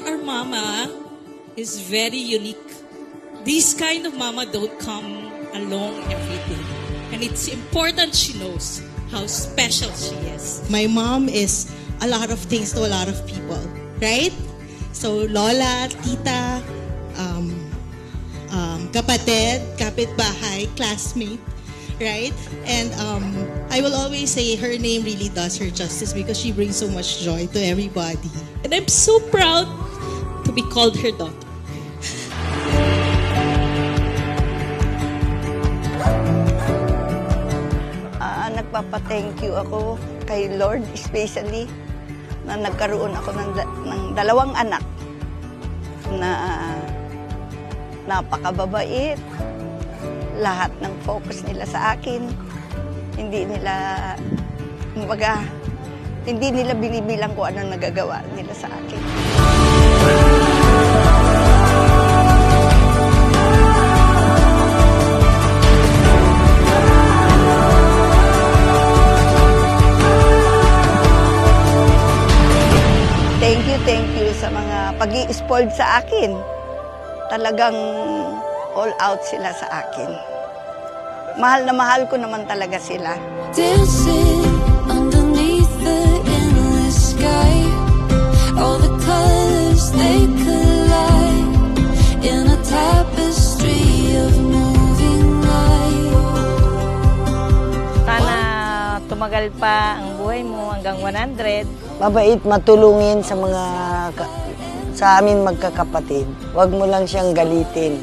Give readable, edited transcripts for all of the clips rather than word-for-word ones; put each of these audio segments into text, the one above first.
our mama is very unique. This kind of mama don't come along every day. And it's important she knows how special she is. My mom is a lot of things to a lot of people, right? So, lola, tita, kapatid, kapitbahay, classmate, right? And I will always say her name really does her justice because she brings so much joy to everybody. And I'm so proud to be called her daughter. Nagpapa-thank you ako kay Lord especially na nagkaroon ako ng dalawang anak na napakababait. Lahat ng focus nila sa akin. Hindi nila binibilang kung ano nagagawa nila sa akin. Thank you sa mga pag-i-spoiled sa akin. Talagang all out sila sa akin. Mahal na mahal ko naman talaga sila. Dancing underneath the endless sky, all the colors they collide in a tapestry of moving light. Sana tumagal pa ang buhay mo hanggang 100. Mabait, matulungin sa amin magkakapatid. Huwag mo lang siyang galitin.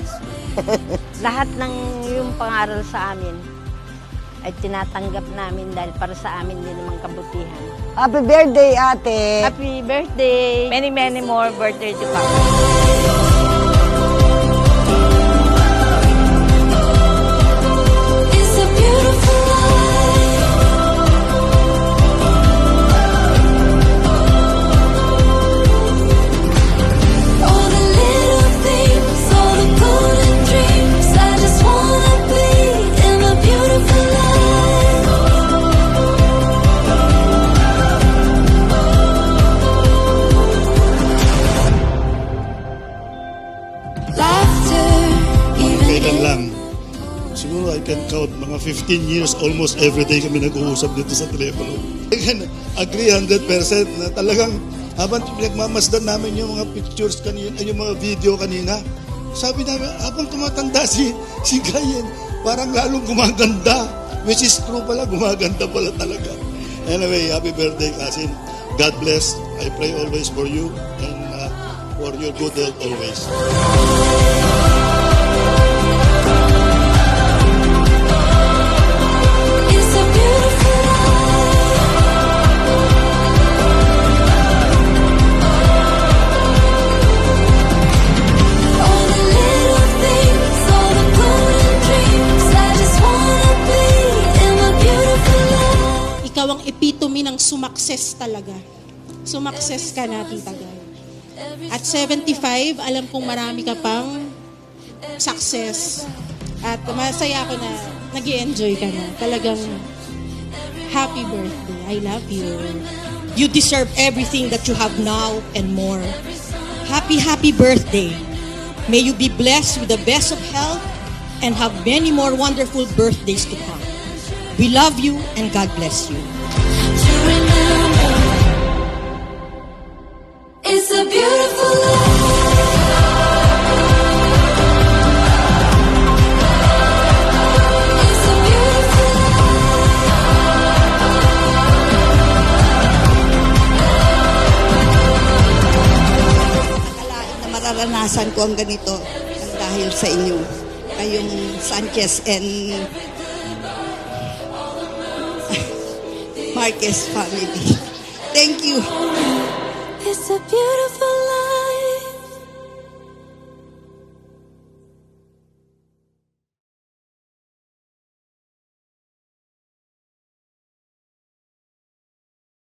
Lahat ng yung pangaral sa amin ay tinatanggap namin dahil para sa amin din naman kabutihan. Happy birthday, ate! Happy birthday! Many, many more birthday to come. It's a beautiful life. All the little things, all the golden dreams. I just wanna be in a beautiful life. Laughter, even Kailan lang. Siguro I can count mga 15 years, almost every day kami nag-uusap dito sa telepono. I can agree 100% na talagang habang pinagmamasdan namin yung mga pictures kanina, yung mga video kanina, sabi namin, habang tumatanda si Gayen, parang lalong gumaganda. Which is true pala, gumaganda pala talaga. Anyway, happy birthday, cousin. God bless. I pray always for you and for your good health always. it's a beautiful life. All the little things, all the golden dreams. I just wanna be in a beautiful life. Ikaw ang epitome ng sumakses talaga. Sumakses ka na, Tita Guy. At 75, alam kong marami ka pang success. At masaya ako na nag-i-enjoy ka na. Talagang happy birthday. I love you. You deserve everything that you have now and more. Happy, happy birthday. May you be blessed with the best of health and have many more wonderful birthdays to come. We love you and God bless you. To remember, it's a beautiful life. It's a beautiful Akalain na mararanasan ko ang ganito ang dahil sa inyo. Kayong Sanchez and Marquez family. Thank you. It's a beautiful